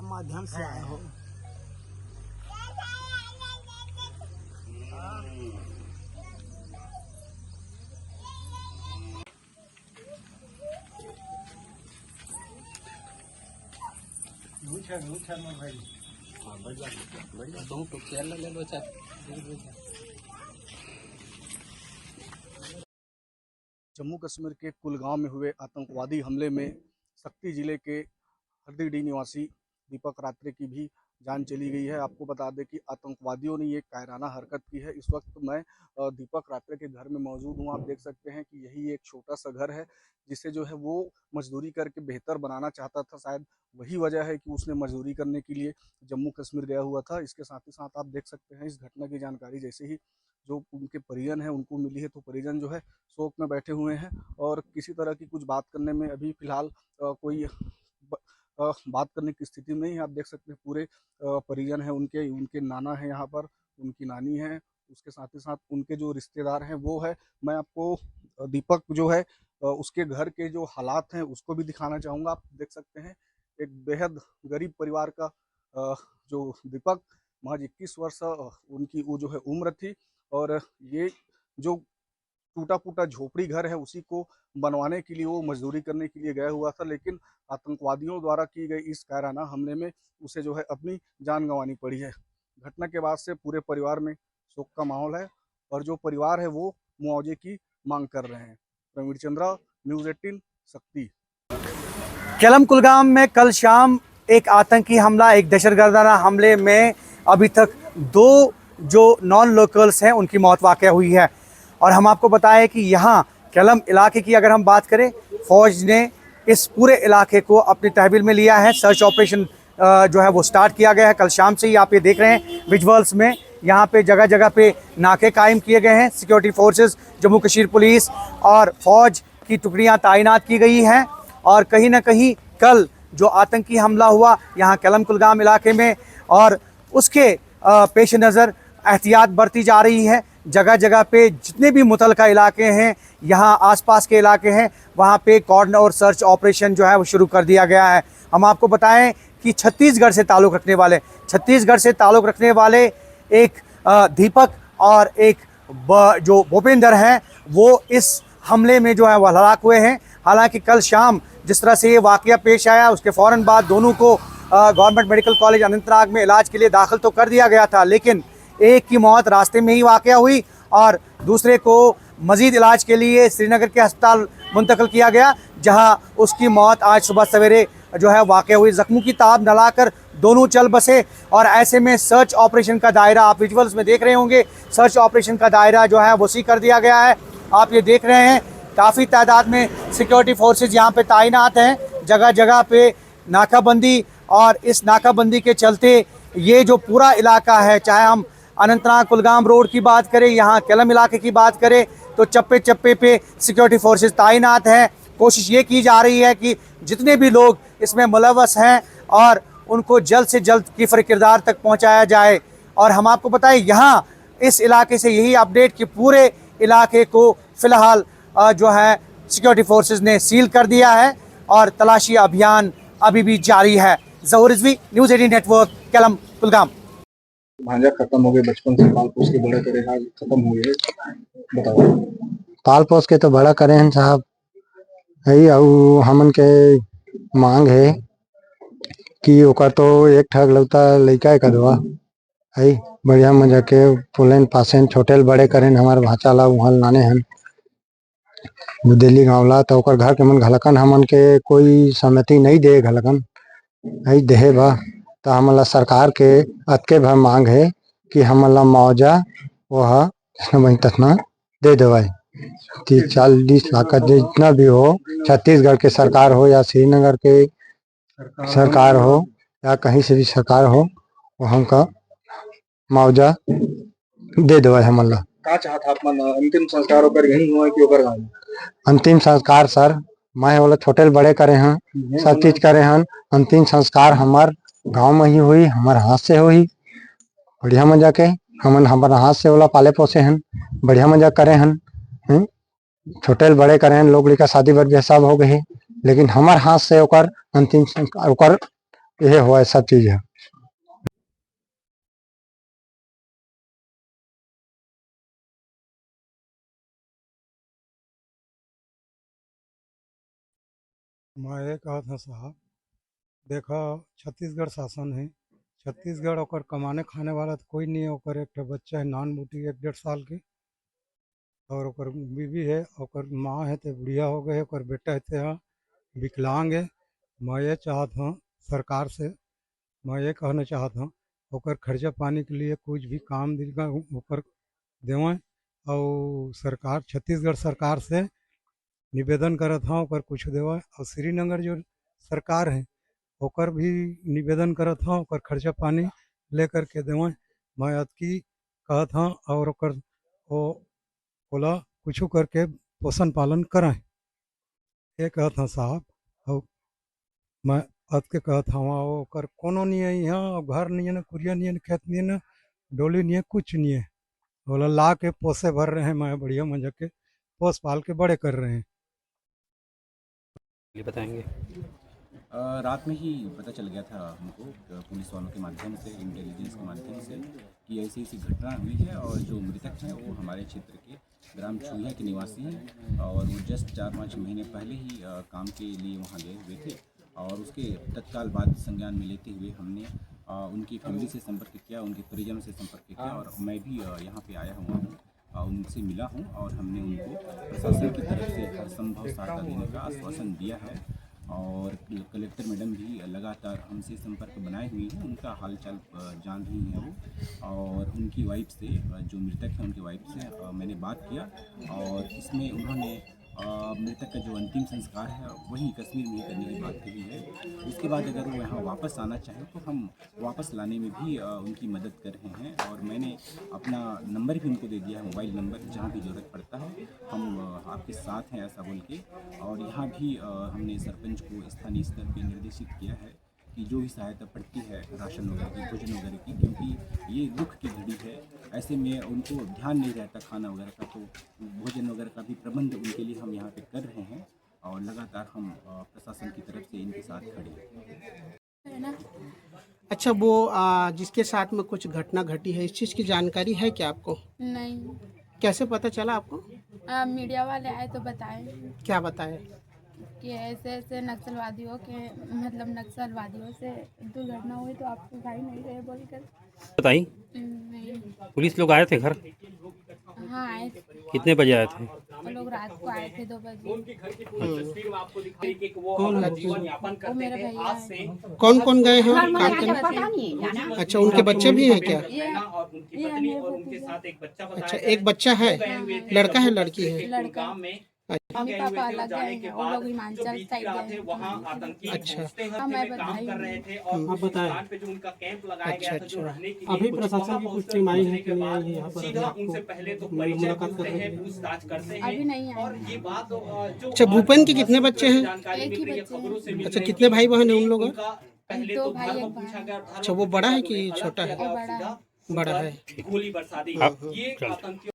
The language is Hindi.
माध्यम से आए हो। जम्मू कश्मीर के कुलगांव में हुए आतंकवादी हमले में शक्ति जिले के हरदीडी निवासी दीपक रात्रे की भी जान चली गई है। आपको बता दें कि आतंकवादियों ने ये कायराना हरकत की है। इस वक्त मैं दीपक रात्रे के घर में मौजूद हूँ। आप देख सकते हैं कि यही एक छोटा सा घर है जिसे जो है वो मजदूरी करके बेहतर बनाना चाहता था। शायद वही वजह है कि उसने मजदूरी करने के लिए जम्मू कश्मीर गया हुआ था। इसके साथ ही साथ आप देख सकते हैं इस घटना की जानकारी जैसे ही जो उनके परिजन हैं उनको मिली है तो परिजन जो है शोक में बैठे हुए हैं और किसी तरह की कुछ बात करने में अभी फिलहाल कोई बात करने की स्थिति में नहीं है। आप देख सकते हैं पूरे परिजन हैं उनके उनके नाना है यहाँ पर, उनकी नानी है, उसके साथ ही साथ उनके जो रिश्तेदार हैं वो है। मैं आपको दीपक जो है उसके घर के जो हालात हैं उसको भी दिखाना चाहूँगा। आप देख सकते हैं एक बेहद गरीब परिवार का जो दीपक, महज 21 वर्ष उनकी वो जो है उम्र थी और ये जो टूटा फूटा झोपड़ी घर है उसी को बनवाने के लिए वो मजदूरी करने के लिए गया हुआ था, लेकिन आतंकवादियों द्वारा की गई इस कायराना हमले में उसे जो है अपनी जान गंवानी पड़ी है। घटना के बाद से पूरे परिवार में शोक का माहौल है और जो परिवार है वो मुआवजे की मांग कर रहे हैं। प्रवीण चंद्रा, न्यूज़ 18 शक्ति। केलम कुलगाम में कल शाम एक आतंकी हमला, एक दहशतगर्दाना हमले में अभी तक 2 जो नॉन लोकल्स हैं उनकी मौत वाक़या हुई है। और हम आपको बताएं कि यहाँ केलम इलाके की अगर हम बात करें, फ़ौज ने इस पूरे इलाके को अपनी तहवील में लिया है। सर्च ऑपरेशन जो है वो स्टार्ट किया गया है कल शाम से ही। आप ये देख रहे हैं विजुअल्स में, यहाँ पे जगह जगह पे नाके कायम किए गए हैं। Security forces, Jammu Kashmir police और फ़ौज की टुकड़ियाँ तैनात की गई हैं। और कहीं ना कहीं कल जो आतंकी हमला हुआ यहाँ केलम कुलगाम इलाके में, और उसके पेश नज़र एहतियात बरती जा रही है। जगह जगह पे जितने भी मुतलका इलाके हैं, यहाँ आसपास के इलाके हैं, वहाँ पे कॉर्डन और सर्च ऑपरेशन जो है वो शुरू कर दिया गया है। हम आपको बताएं कि छत्तीसगढ़ से ताल्लुक़ रखने वाले एक दीपक और एक जो भूपेंद्र हैं वो इस हमले में जो है वो हलाक हुए हैं। हालांकि कल शाम जिस तरह से ये वाक़या पेश आया उसके फ़ौरन बाद दोनों को गवर्नमेंट मेडिकल कॉलेज अनंतनाग में इलाज के लिए दाखिल तो कर दिया गया था, लेकिन एक की मौत रास्ते में ही वाक़या हुई और दूसरे को मज़ीद इलाज के लिए श्रीनगर के अस्पताल मुंतकिल किया गया, जहां उसकी मौत आज सुबह सवेरे जो है वाक़या हुई। ज़ख्मों की ताब न लाकर दोनों चल बसे और ऐसे में सर्च ऑपरेशन का दायरा, आप विजुअल्स में देख रहे होंगे, सर्च ऑपरेशन का दायरा जो है वसी कर दिया गया है। आप ये देख रहे हैं काफ़ी तादाद में सिक्योरिटी फोर्सेज यहाँ पे तैनात हैं, जगह जगह पे नाकाबंदी। और इस नाकाबंदी के चलते ये जो पूरा इलाका है, चाहे हम अनंतनाग कुलगाम रोड की बात करें, यहाँ केलम इलाके की बात करें, तो चप्पे चप्पे पे सिक्योरिटी फोर्सेज तैनात हैं। कोशिश ये की जा रही है कि जितने भी लोग इसमें मुलव्वस हैं और उनको जल्द से जल्द किफ़र किरदार तक पहुँचाया जाए। और हम आपको बताएं यहाँ इस इलाके से यही अपडेट कि पूरे इलाके को फ़िलहाल जो है सिक्योरिटी फोर्सेज ने सील कर दिया है और तलाशी अभियान अभी भी जारी है। Zahoor Rizvi, news 18 network, Kelam Kulgam. भांजा खत्म हो गए, बचपन से पाल पोस के बड़े करे, आज खत्म हो गए, बताओ। पाल पोस के तो बड़ा करे हैं साहब, यही हमन के मांग है कि ओकर तो एक ठग लगता लड़का का दवा है, बढ़िया मजा के पुलेन पासेन छोटे बड़े करें। हमारे भाचा ला वहाँ लाने हैं दिल्ली गाँव ला, तो ओकर घर के मन घलकन हमन के कोई सहमति नहीं दे घलकन है देहे बा। तो हमला सरकार के अतके भर मांग है कि हमला मुआवजा वह तना दे देवाई। 30-40 लाख का जितना भी हो, छत्तीसगढ़ के सरकार हो या श्रीनगर के सरकार हो या कहीं से भी सरकार हो, वो हमका मुआवजा दे दो हमन ला। का चाहत आप मन अंतिम संस्कार ओकर यही हुआ कि ओकर गाँव में? अंतिम संस्कार सर मैं वाला छोटे बड़े करे हैं, सब चीज करे हैं। अंतिम संस्कार हमार गांव में ही हुई, हमार हाथ से हुई। बढ़िया मजा के हमन हमारे हाथ से वाला पाले पोसे हैं, बढ़िया मजा करे हैं। छोटे बड़े करे हैं, लोग का शादी बर सब हो गए, लेकिन हमार हाथ से ओकर अंतिम संस्कार ओकर यह हुआ सब चीज है। मैं ये कहा था साहब, देखो छत्तीसगढ़ शासन है, छत्तीसगढ़ ओकर कमाने खाने वाला तो कोई नहीं है। ओकर एक ठो बच्चा है नान बूटी 1-1.5 साल के, और ओकर बीवी है, ओकर माँ है तो बुढ़िया हो गए, ओकर बेटा है तो विकलांग है। मैं ये चाहता हूँ सरकार से, मैं ये कहना चाहता हूँ ओकर खर्चा पानी के लिए कुछ भी काम देगा ऊपर देवें। और सरकार छत्तीसगढ़ सरकार से निवेदन करत हूँ ओकर कुछ देवा। और श्रीनगर जो सरकार है ओकर भी निवेदन करत हूँ ओकर खर्चा पानी लेकर के देवें। मैं अतकी कहत हूँ और ओकर ओला कुछ करके पोषण पालन कराएं, ये कहत हूँ साहब। और मैं अत के कहत हूँ ओकर कोनो नहीं है यहाँ, घर नहीं है, कुरिया नहीं है, खेत नहीं है, डोली नहीं है, कुछ नहीं है। बोला ला के पोसे भर रहे हैं, मैं बढ़िया मजा के पोस पाल के बड़े कर रहे हैं। ये बताएंगे। रात में ही पता चल गया था हमको पुलिस वालों के माध्यम से, इंटेलिजेंस के माध्यम से कि ऐसी ऐसी घटना हुई है और जो मृतक हैं वो हमारे क्षेत्र के ग्राम छुइया के निवासी हैं और वो जस्ट 4-5 महीने पहले ही काम के लिए वहाँ गए हुए थे। और उसके तत्काल बाद संज्ञान में लेते हुए हमने उनकी फैमिली से संपर्क किया, उनके परिजनों से संपर्क किया और मैं भी यहाँ पे आया हुआ हूँ, उनसे मिला हूँ और हमने उनको प्रशासन की तरफ से हर संभव सहायता देने का आश्वासन दिया है। और कलेक्टर मैडम भी लगातार हमसे संपर्क बनाए हुई हैं, उनका हालचाल जान रही हैं वो। और उनकी वाइफ से, जो मृतक है उनकी वाइफ से मैंने बात किया और इसमें उन्होंने मृतक का जो अंतिम संस्कार है वही कश्मीर में ही करने की बात कही है। उसके बाद अगर वो यहाँ वापस आना चाहें तो हम वापस लाने में भी उनकी मदद कर रहे हैं। और मैंने अपना नंबर भी उनको दे दिया है, मोबाइल नंबर, जहाँ भी ज़रूरत पड़ता है हम आपके साथ हैं ऐसा बोल के। और यहाँ भी हमने सरपंच को स्थानीय स्तर पर निर्देशित किया है कि जो भी सहायता पड़ती है राशन वगैरह की, भोजन वगैरह की, क्योंकि ये दुख की घड़ी है, ऐसे में उनको ध्यान नहीं रहता खाना वगैरह का, तो भोजन वगैरह का भी प्रबंध उनके लिए हम यहाँ पे कर रहे हैं और लगातार हम प्रशासन की तरफ से इनके साथ खड़े हैं। अच्छा, वो जिसके साथ में कुछ घटना घटी है, इस चीज़ की जानकारी है क्या आपको? नहीं। कैसे पता चला आपको? मीडिया वाले आए तो बताए क्या बताए? कि ऐसे ऐसे नक्सलवादियों से दुर्घटना हुई तो आप भाई नहीं रहे बोलकर। बताई नहीं। पुलिस लोग आए थे घर? हाँ आए थे। कितने बजे आए थे? वो लोग रात को आए थे 2 बजे। कौन वो मेरे भैया हैं। कौन कौन गए हैं काम करने? अच्छा, उनके बच्चे भी हैं क्या? ये है मेरे भतीजा। अच्छा, एक बच्चा है, लड़का है लड़की है? लड़का। मम्मी पापा अलग गए हैं, वो लोग हिमाचल साइड गए। अच्छा। हाँ मैं बधाई हूँ। आप बताएं। अच्छा अच्छा, अभी प्रशासन की कुछ टीम आई है कि नहीं आई है यहाँ पर? मुलाकात कर रहे हैं? अभी नहीं आए। अच्छा, भूपेन के कितने बच्चे हैं? एक ही बच्चे हैं। अच्छा, कितने भाई बहन हैं उन लोग? 2 भाई 1 बहन। अच्छा, वो बड़ा है कि छोटा है? वो बड़ा है। बड़ा है।